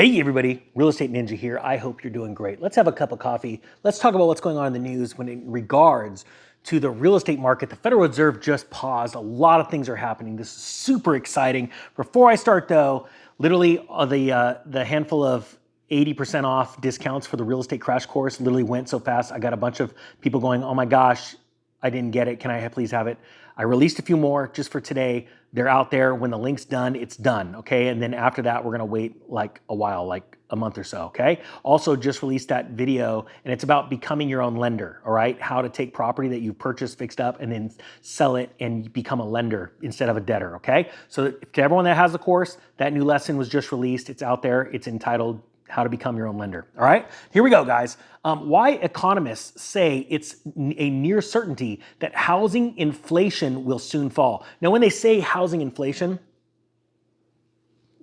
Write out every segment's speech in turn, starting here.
Hey everybody, Real Estate Ninja here. I hope you're doing great. Let's have a cup of coffee. Let's talk about what's going on in the news when in regards to the real estate market. The Federal Reserve just paused. A lot of things are happening. This is super exciting. Before I start though, literally the handful of 80% off discounts for the real estate crash course literally went so fast. I got a bunch of people going, oh my gosh, I didn't get it. Can I please have it? I released a few more just for today. They're out there. When the link's done, it's done, okay? And then after that, we're gonna wait like a while, like a month or so, okay? Also just released that video, and it's about becoming your own lender, all right? How to take property that you've purchased, fixed up, and then sell it and become a lender instead of a debtor, okay? So to everyone that has the course, that new lesson was just released. It's out there. It's entitled How to Become Your Own Lender. All right, here we go, guys. Why economists say it's a near certainty that housing inflation will soon fall. Now, when they say housing inflation,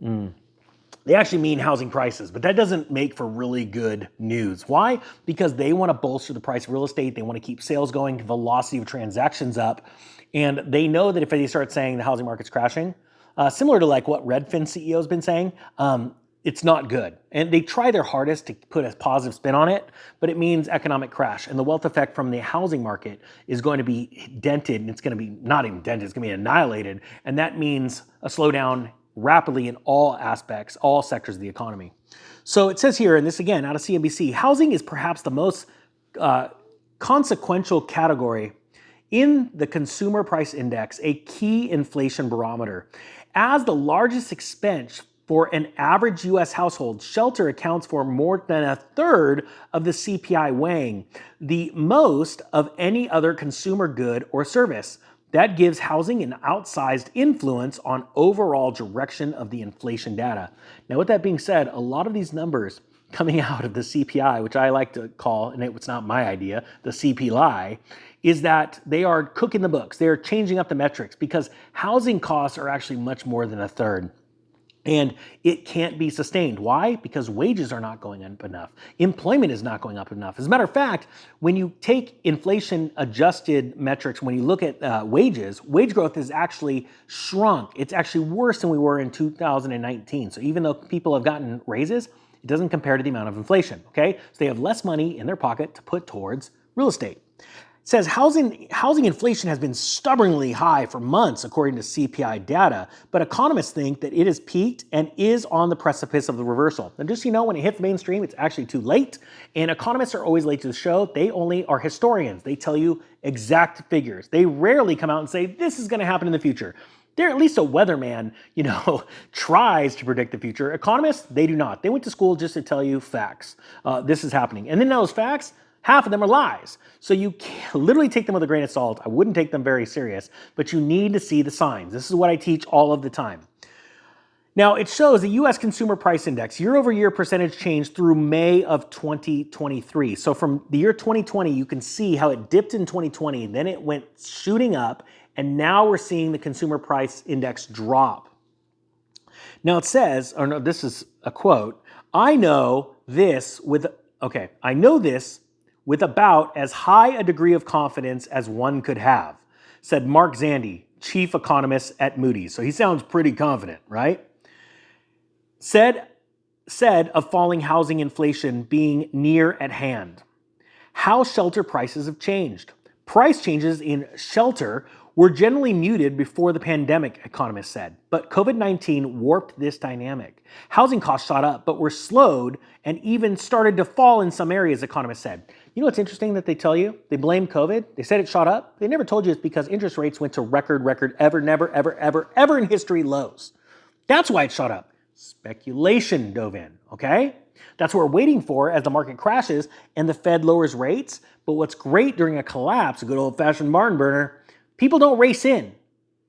they actually mean housing prices, but that doesn't make for really good news. Why? Because they want to bolster the price of real estate. They want to keep sales going, velocity of transactions up. And they know that if they start saying the housing market's crashing, similar to like what Redfin CEO has been saying, it's not good. And they try their hardest to put a positive spin on it, but it means economic crash. And the wealth effect from the housing market is going to be dented, and it's going to be not even dented, it's going to be annihilated. And that means a slowdown rapidly in all aspects, all sectors of the economy. So it says here, and this again out of CNBC, housing is perhaps the most consequential category in the Consumer Price Index, a key inflation barometer. As the largest expense for an average U.S. household, shelter accounts for more than a third of the CPI weighing, the most of any other consumer good or service. That gives housing an outsized influence on overall direction of the inflation data. Now, with that being said, a lot of these numbers coming out of the CPI, which I like to call, and it's not my idea, the CP lie, is that they are cooking the books. They're changing up the metrics because housing costs are actually much more than a third. And it can't be sustained. Why? Because wages are not going up enough. Employment is not going up enough. As a matter of fact, when you take inflation adjusted metrics, when you look at wages, wage growth has actually shrunk. It's actually worse than we were in 2019. So even though people have gotten raises, it doesn't compare to the amount of inflation, okay? So they have less money in their pocket to put towards real estate. It says housing inflation has been stubbornly high for months, according to CPI data, but economists think that it has peaked and is on the precipice of the reversal. And just so you know, when it hits mainstream, it's actually too late. And economists are always late to the show. They only are historians. They tell you exact figures. They rarely come out and say, this is going to happen in the future. They're at least a weatherman, tries to predict the future. Economists, they do not. They went to school just to tell you facts. This is happening. And then those facts, half of them are lies. So you can literally take them with a grain of salt. I wouldn't take them very serious, but you need to see the signs. This is what I teach all of the time. Now, it shows the U.S. Consumer Price Index, year-over-year percentage change through May of 2023. So from the year 2020, you can see how it dipped in 2020, then it went shooting up, and now we're seeing the Consumer Price Index drop. Now it says, or no, this is a quote, I know this with about as high a degree of confidence as one could have, said Mark Zandi, chief economist at Moody's. So he sounds pretty confident, right? Said of falling housing inflation being near at hand. How shelter prices have changed. Price changes in shelter were generally muted before the pandemic, economists said, but COVID-19 warped this dynamic. Housing costs shot up, but were slowed and even started to fall in some areas, economists said. You know what's interesting that they tell you? They blame COVID. They said it shot up. They never told you it's because interest rates went to record, ever in history lows. That's why it shot up. Speculation dove in, okay? That's what we're waiting for as the market crashes and the Fed lowers rates. But what's great during a collapse, a good old-fashioned barn burner, people don't race in,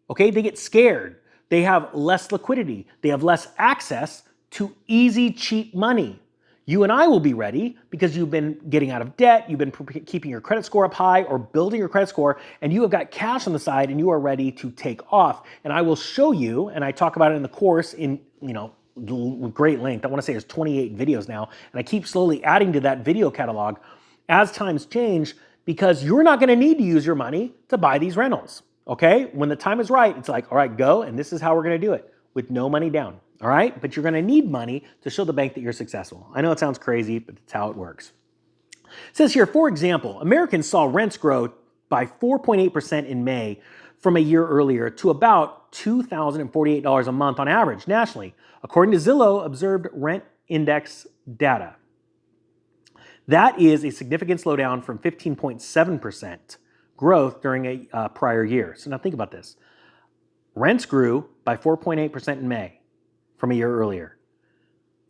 okay? They get scared. They have less liquidity. They have less access to easy, cheap money. You and I will be ready because you've been getting out of debt, you've been keeping your credit score up high or building your credit score, and you have got cash on the side and you are ready to take off. And I will show you, and I talk about it in the course in, great length. I want to say there's 28 videos now, and I keep slowly adding to that video catalog as times change because you're not going to need to use your money to buy these rentals, okay? When the time is right, it's like, all right, go, and this is how we're going to do it with no money down, all right? But you're gonna need money to show the bank that you're successful. I know it sounds crazy, but it's how it works. It says here, for example, Americans saw rents grow by 4.8% in May from a year earlier to about $2,048 a month on average nationally, according to Zillow observed rent index data. That is a significant slowdown from 15.7% growth during a prior year. So now think about this. Rents grew by 4.8% in May from a year earlier.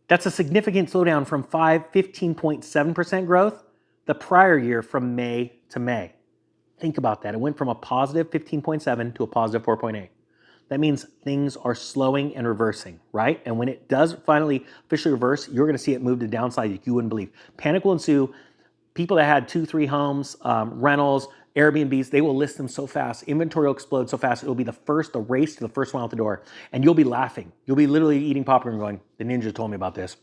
That's a significant slowdown from 15.7% growth the prior year from May to May. Think about that. It went from a positive 15.7 to a positive 4.8. That means things are slowing and reversing, right? And when it does finally officially reverse, you're going to see it move to downside like you wouldn't believe. Panic will ensue. People that had 2-3 homes, rentals, Airbnbs, they will list them so fast. Inventory will explode so fast. It'll be the race to the first one out the door. And you'll be laughing. You'll be literally eating popcorn going, the ninja told me about this.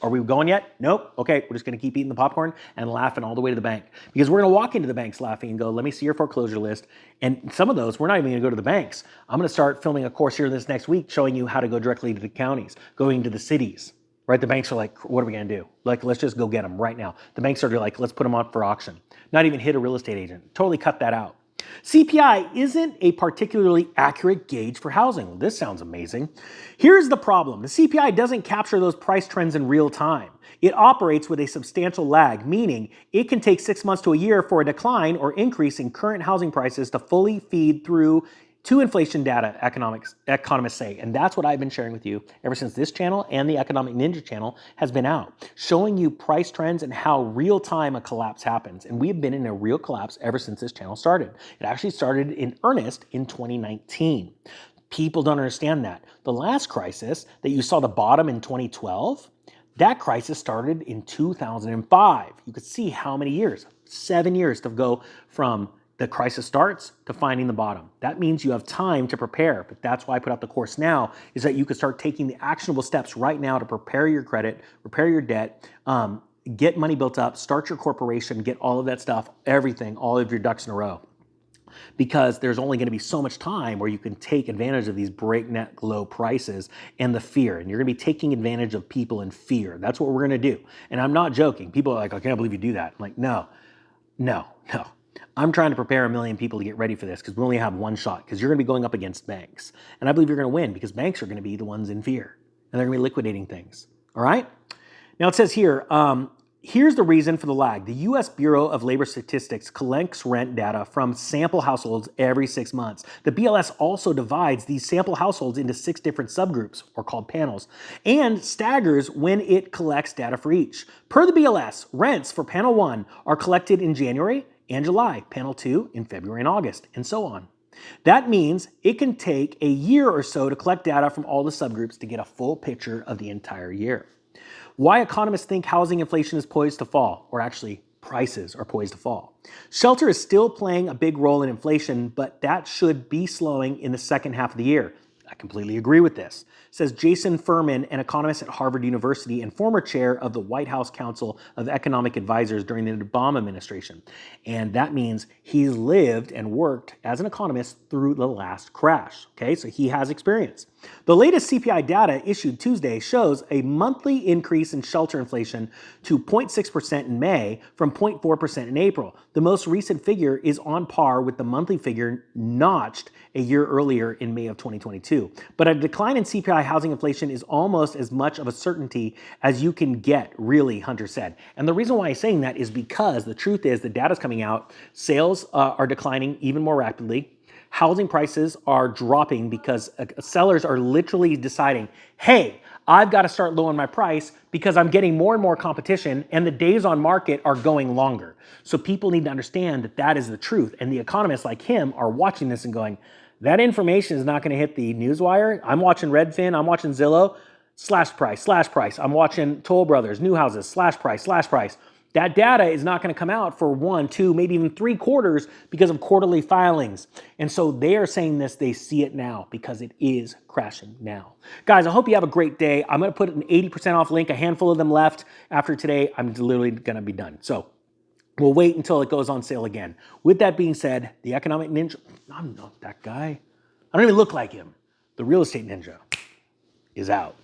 Are we going yet? Nope. Okay, we're just gonna keep eating the popcorn and laughing all the way to the bank. Because we're gonna walk into the banks laughing and go, let me see your foreclosure list. And some of those, we're not even gonna go to the banks. I'm gonna start filming a course here this next week showing you how to go directly to the counties, going to the cities. Right? The banks are like, what are we going to do? Like, let's just go get them right now. The banks are like, let's put them up for auction. Not even hit a real estate agent. Totally cut that out. CPI isn't a particularly accurate gauge for housing. Well, this sounds amazing. Here's the problem. The CPI doesn't capture those price trends in real time. It operates with a substantial lag, meaning it can take 6 months to a year for a decline or increase in current housing prices to fully feed through to inflation data, economists say. And that's what I've been sharing with you ever since this channel and the Economic Ninja channel has been out, showing you price trends and how real time a collapse happens. And we've been in a real collapse ever since this channel started. It actually started in earnest in 2019. People don't understand that. The last crisis that you saw the bottom in 2012, that crisis started in 2005. You could see how many years, 7 years to go from the crisis starts to finding the bottom. That means you have time to prepare, but that's why I put out the course now, is that you can start taking the actionable steps right now to prepare your credit, prepare your debt, get money built up, start your corporation, get all of that stuff, everything, all of your ducks in a row. Because there's only going to be so much time where you can take advantage of these breakneck low prices and the fear. And you're going to be taking advantage of people in fear. That's what we're going to do. And I'm not joking. People are like, I can't believe you do that. I'm like, no. I'm trying to prepare 1 million people to get ready for this because we only have one shot, because you're going to be going up against banks. And I believe you're going to win because banks are going to be the ones in fear and they're going to be liquidating things. All right? Now it says here, here's the reason for the lag. The U.S. Bureau of Labor Statistics collects rent data from sample households every 6 months. The BLS also divides these sample households into 6 different subgroups, or called panels, and staggers when it collects data for each. Per the BLS, rents for panel 1 are collected in January and July, panel 2 in February and August, and so on. That means it can take a year or so to collect data from all the subgroups to get a full picture of the entire year. Why economists think housing inflation is poised to fall, or actually prices are poised to fall. Shelter is still playing a big role in inflation, but that should be slowing in the second half of the year. I completely agree with this, says Jason Furman, an economist at Harvard University and former chair of the White House Council of Economic Advisors during the Obama administration. And that means he's lived and worked as an economist through the last crash. Okay, so he has experience. The latest CPI data issued Tuesday shows a monthly increase in shelter inflation to 0.6% in May from 0.4% in April. The most recent figure is on par with the monthly figure notched a year earlier in May of 2022. But a decline in CPI housing inflation is almost as much of a certainty as you can get, really, Hunter said. And the reason why he's saying that is because the truth is the data's coming out, sales are declining even more rapidly. Housing prices are dropping because sellers are literally deciding, hey, I've got to start lowering my price because I'm getting more and more competition and the days on market are going longer. So people need to understand that that is the truth. And the economists like him are watching this and going, that information is not going to hit the newswire. I'm watching Redfin, I'm watching Zillow, slash price. I'm watching Toll Brothers, new houses, slash price. That data is not going to come out for 1, 2, maybe even 3 quarters because of quarterly filings. And so they are saying this, they see it now because it is crashing now. Guys, I hope you have a great day. I'm going to put an 80% off link, a handful of them left after today. I'm literally going to be done. So we'll wait until it goes on sale again. With that being said, the Economic Ninja, I'm not that guy. I don't even look like him. The Real Estate Ninja is out.